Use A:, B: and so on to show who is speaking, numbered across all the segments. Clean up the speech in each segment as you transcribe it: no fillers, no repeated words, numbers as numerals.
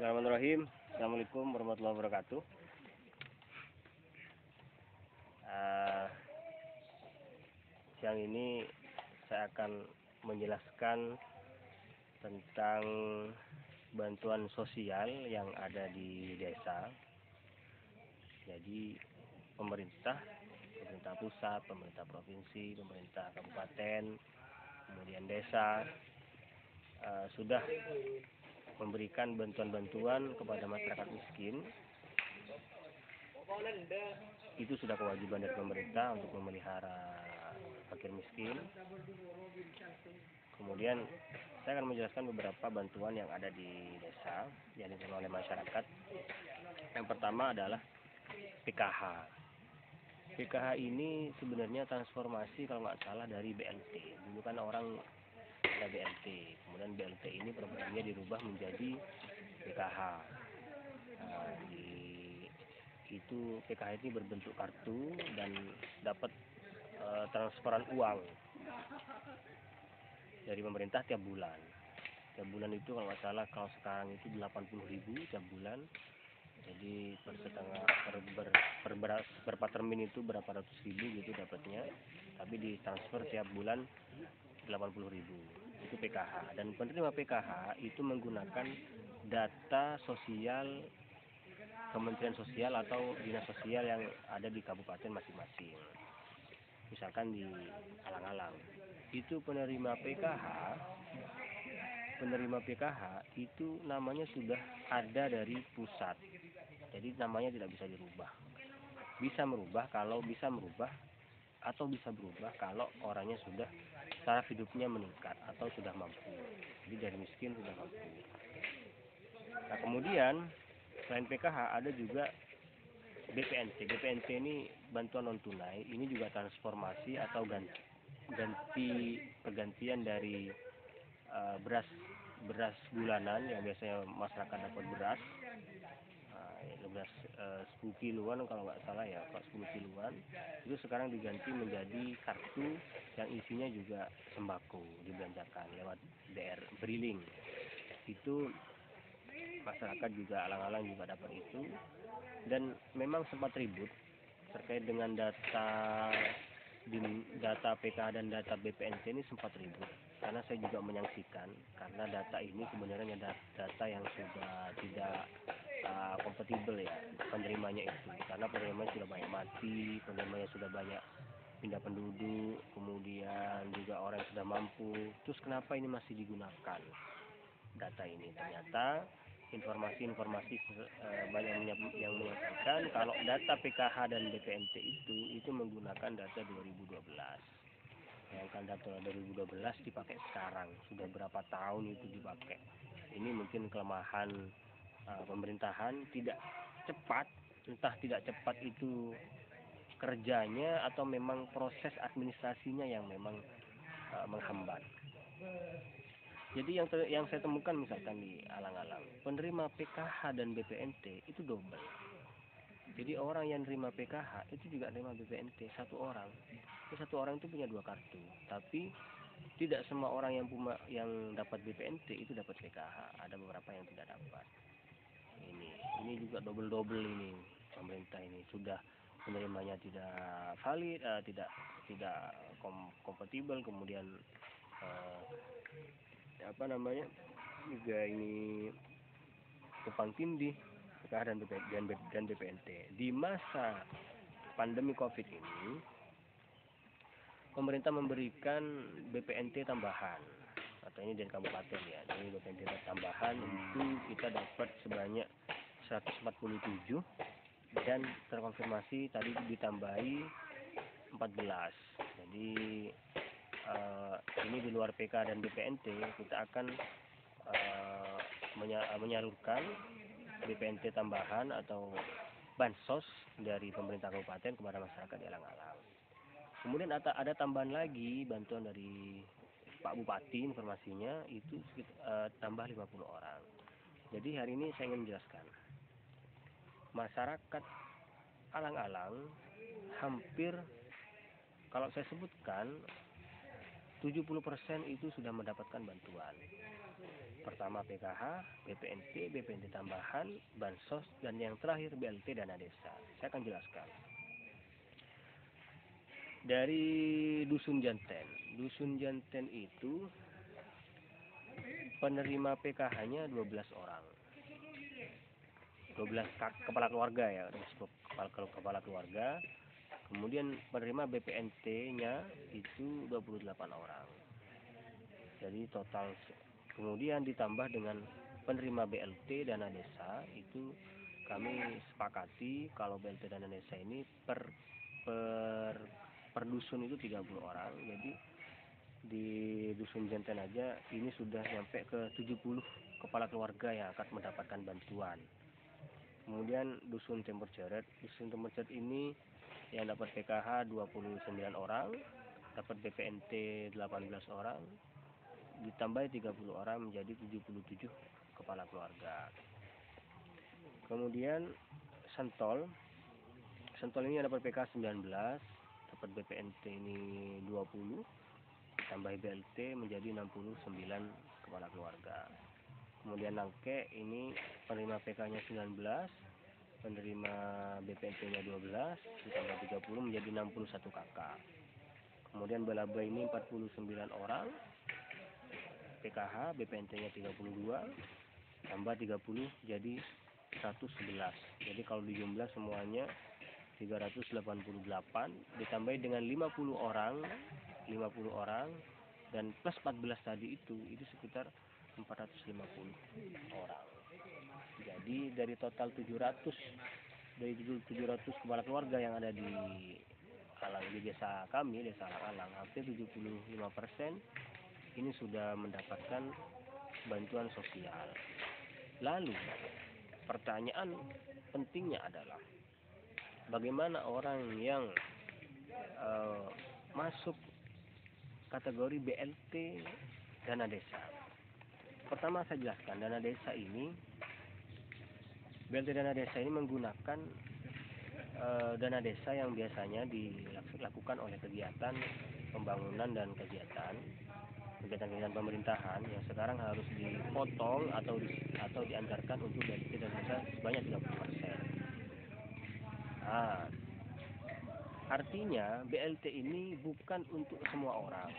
A: Bismillahirrahmanirrahim. Assalamualaikum warahmatullahi wabarakatuh. Siang ini saya akan menjelaskan tentang bantuan sosial yang ada di desa. Jadi pemerintah pusat, pemerintah provinsi, pemerintah kabupaten, kemudian desa sudah memberikan bantuan-bantuan kepada masyarakat miskin. Itu sudah kewajiban dari pemerintah untuk memelihara fakir miskin. Kemudian saya akan menjelaskan beberapa bantuan yang ada di desa yang diterima oleh masyarakat. Yang pertama adalah PKH. PKH ini sebenarnya transformasi kalau nggak salah dari BLT. Dulu kan orang ada BLT, kemudian BLT ini programnya dirubah menjadi PKH. Itu PKH ini berbentuk kartu dan dapat transferan uang dari pemerintah tiap bulan. Tiap bulan itu kalau nggak salah, kalau sekarang itu 80.000 tiap bulan. Jadi berapa termin itu berapa ratus ribu gitu dapatnya, tapi ditransfer tiap bulan 80.000. Itu PKH. Dan penerima PKH itu menggunakan data sosial Kementerian Sosial atau dinas sosial yang ada di kabupaten masing-masing. Misalkan di Alang-Alang, itu penerima PKH itu namanya sudah ada dari pusat. Jadi namanya tidak bisa dirubah. Bisa merubah atau bisa berubah kalau orangnya sudah taraf hidupnya meningkat atau sudah mampu. Jadi dari miskin sudah mampu. Nah, kemudian selain PKH ada juga BPNT. BPNT ini bantuan non tunai. Ini juga transformasi atau pergantian dari beras bulanan yang biasanya masyarakat dapat beras 10 kiloan kalau nggak salah ya, kalau 10 kiloan itu sekarang diganti menjadi kartu yang isinya juga sembako, dibelanjakan lewat DR Briling. Itu masyarakat juga Alang-Alang juga dapat itu. Dan memang sempat ribut terkait dengan data PKH dan data BPNT ini, sempat ribut karena saya juga menyaksikan, karena data ini sebenarnya data yang sudah tidak kompatibel ya penerimanya itu, karena penerimanya sudah banyak mati, penerimanya sudah banyak pindah penduduk, kemudian juga orang yang sudah mampu. Terus kenapa ini masih digunakan data ini? Ternyata informasi banyak yang menyatakan kalau data PKH dan BPNT itu menggunakan data 2012. Bayangkan data 2012 dipakai sekarang, sudah berapa tahun itu dipakai. Ini mungkin kelemahan pemerintahan, tidak cepat, entah tidak cepat itu kerjanya atau memang proses administrasinya yang memang menghambat. Jadi yang saya temukan misalkan di Alang-Alang, penerima PKH dan BPNT itu double. Jadi orang yang terima PKH itu juga terima BPNT, satu orang. Satu orang itu punya 2 kartu, tapi tidak semua orang yang dapat BPNT itu dapat PKH. Ada beberapa yang tidak dapat. Ini juga double ini pemerintah ini, sudah penerimanya tidak valid, tidak kompatibel, kemudian juga ini tumpang tindih PKH dan BPNT. Di masa pandemi COVID ini, pemerintah memberikan BPNT tambahan, atau ini dari kabupaten ya. Jadi BPNT tambahan itu kita dapat sebanyak 147 dan terkonfirmasi tadi ditambahi 14. Jadi ini di luar PK dan BPNT, kita akan menyalurkan BPNT tambahan atau bansos dari pemerintah kabupaten kepada masyarakat di Alang-Alang. Kemudian ada tambahan lagi bantuan dari Pak Bupati, informasinya itu tambah 50 orang. Jadi hari ini saya ingin menjelaskan, masyarakat Alang-Alang hampir, kalau saya sebutkan 70% itu sudah mendapatkan bantuan. Pertama PKH, BPNT tambahan, bansos, dan yang terakhir BLT dana desa. Saya akan jelaskan. Dari Dusun Janten. Dusun Janten itu penerima PKH-nya 12 orang. 12 kepala keluarga ya, kepala keluarga. Kemudian penerima BPNT-nya itu 28 orang. Jadi total, kemudian ditambah dengan penerima BLT dana desa, itu kami sepakati kalau BLT dana desa ini per dusun itu 30 orang. Jadi di Dusun Janten aja ini sudah sampai ke 70 kepala keluarga yang akan mendapatkan bantuan. Kemudian Dusun Timur Jeret ini yang dapat PKH 29 orang, dapat BPNT 18 orang, ditambah 30 orang menjadi 77 kepala keluarga. Kemudian Sentol ini dapat PKH 19, dapat BPNT ini 20, tambah BLT menjadi 69 kepala keluarga. Kemudian Nangke ini penerima PK-nya 19, penerima BPNT-nya 12, ditambah 30 menjadi 61 kakak. Kemudian Balabai ini 49 orang, PKH, BPNT-nya 32, tambah 30 jadi 111. Jadi kalau dijumlah semuanya 388, ditambah dengan 50 orang dan plus 14 tadi itu sekitar 450 orang. Jadi dari total 700 kepala keluarga yang ada di desa kami, desa Alang, hampir 75% ini sudah mendapatkan bantuan sosial. Lalu pertanyaan pentingnya adalah bagaimana orang yang masuk kategori BLT dana desa. Pertama saya jelaskan, BLT dana desa ini menggunakan dana desa yang biasanya dilakukan oleh kegiatan pembangunan dan kegiatan pemerintahan yang sekarang harus dipotong atau dianggarkan untuk BLT dana desa sebanyak 30%. Artinya BLT ini bukan untuk semua orang.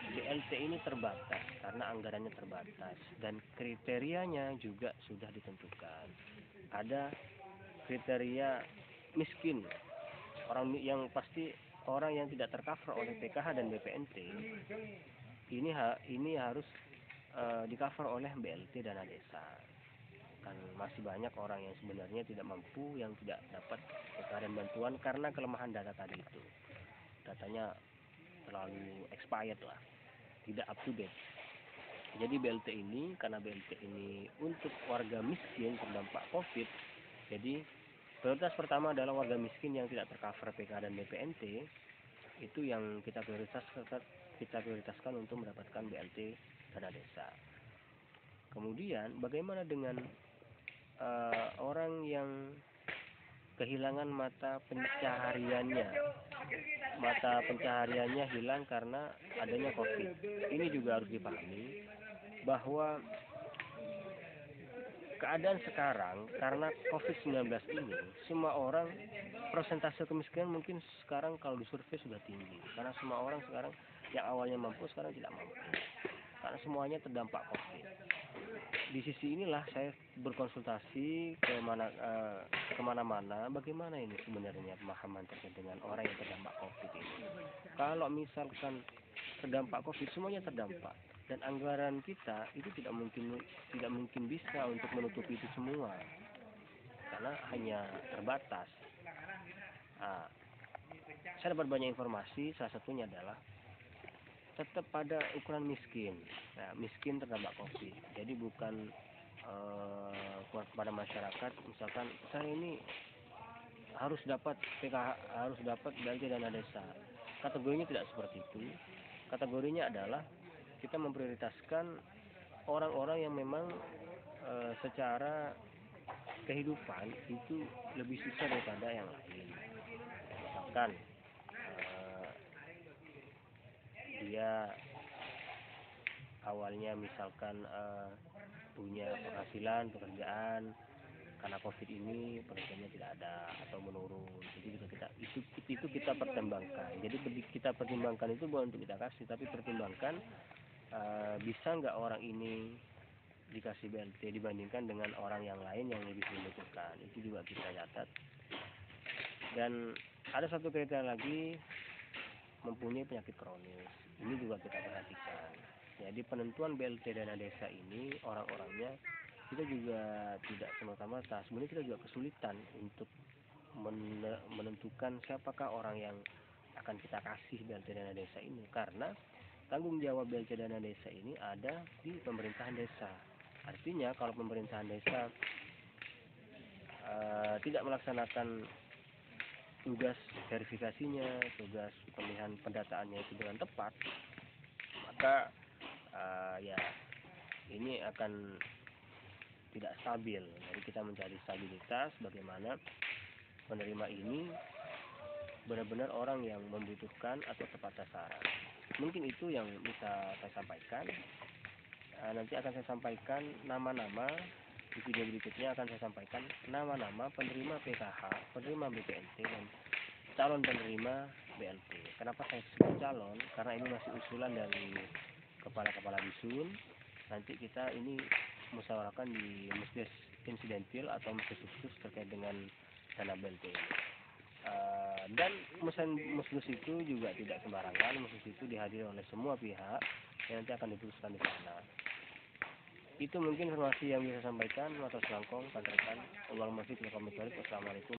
A: BLT ini terbatas karena anggarannya terbatas dan kriterianya juga sudah ditentukan. Ada kriteria miskin, orang yang pasti orang yang tidak tercover oleh PKH dan BPNT ini harus di-cover oleh BLT dana desa. Kan masih banyak orang yang sebenarnya tidak mampu, yang tidak dapat PKH dan bantuan karena kelemahan data tadi itu. Datanya terlalu expired lah, tidak up to date. Jadi karena BLT ini untuk warga miskin terdampak COVID, jadi prioritas pertama adalah warga miskin yang tidak tercover PKH dan BPNT, itu yang kita prioritaskan untuk mendapatkan BLT dana desa. Kemudian bagaimana dengan orang yang kehilangan mata pencahariannya hilang karena adanya COVID. Ini juga harus dipahami bahwa keadaan sekarang karena COVID-19 ini, semua orang persentase kemiskinan mungkin sekarang kalau disurvei sudah tinggi karena semua orang sekarang yang awalnya mampu sekarang tidak mampu karena semuanya terdampak COVID. Di sisi inilah saya berkonsultasi kemana-mana bagaimana ini sebenarnya pemahaman terkait dengan orang yang terdampak COVID ini. Kalau misalkan terdampak COVID, semuanya terdampak dan anggaran kita itu tidak mungkin bisa untuk menutupi itu semua karena hanya terbatas. Saya dapat banyak informasi, salah satunya adalah tetap pada ukuran miskin. Nah, miskin terdampak COVID. Jadi bukan kepada masyarakat, misalkan saya ini harus dapat PKH, harus dapat BLT dana desa. Kategorinya tidak seperti itu. Kategorinya adalah kita memprioritaskan orang-orang yang memang secara kehidupan itu lebih susah daripada yang lain. Misalkan dia awalnya misalkan punya penghasilan pekerjaan, karena COVID ini pekerjaannya tidak ada atau menurun. Jadi juga itu kita pertimbangkan. Jadi kita pertimbangkan itu bukan untuk kita kasih, tapi pertimbangkan bisa nggak orang ini dikasih BLT dibandingkan dengan orang yang lain yang lebih membutuhkan. Itu juga kita catat. Dan ada satu kriteria lagi, mempunyai penyakit kronis. Ini juga kita perhatikan. Jadi penentuan BLT dana desa ini orang-orangnya kita juga tidak semata-mata. Sebenarnya kita juga kesulitan untuk menentukan siapakah orang yang akan kita kasih BLT dana desa ini, karena tanggung jawab BLT dana desa ini ada di pemerintahan desa. Artinya kalau pemerintahan desa tidak melaksanakan tugas verifikasinya, tugas pemilihan pendataannya itu dengan tepat, maka ya ini akan tidak stabil. Jadi kita mencari stabilitas, bagaimana penerima ini benar-benar orang yang membutuhkan atau tepat sasaran. Mungkin itu yang bisa saya sampaikan. Nanti akan saya sampaikan nama-nama di video berikutnya, akan saya sampaikan nama-nama penerima PKH, penerima BPNT, dan calon penerima BLT. Kenapa saya sebut calon? Karena ini masih usulan dari kepala-kepala dusun. Nanti kita ini musyawarahkan di Musdes Insidentil atau Musdes khusus terkait dengan dana BLT ini. Dan musdes itu juga tidak sembarangan. Musdes itu dihadiri oleh semua pihak yang nanti akan diputuskan di sana. Itu mungkin informasi yang bisa saya sampaikan. Wassalamualaikum warahmatullahi wabarakatuh. Wassalamualaikum.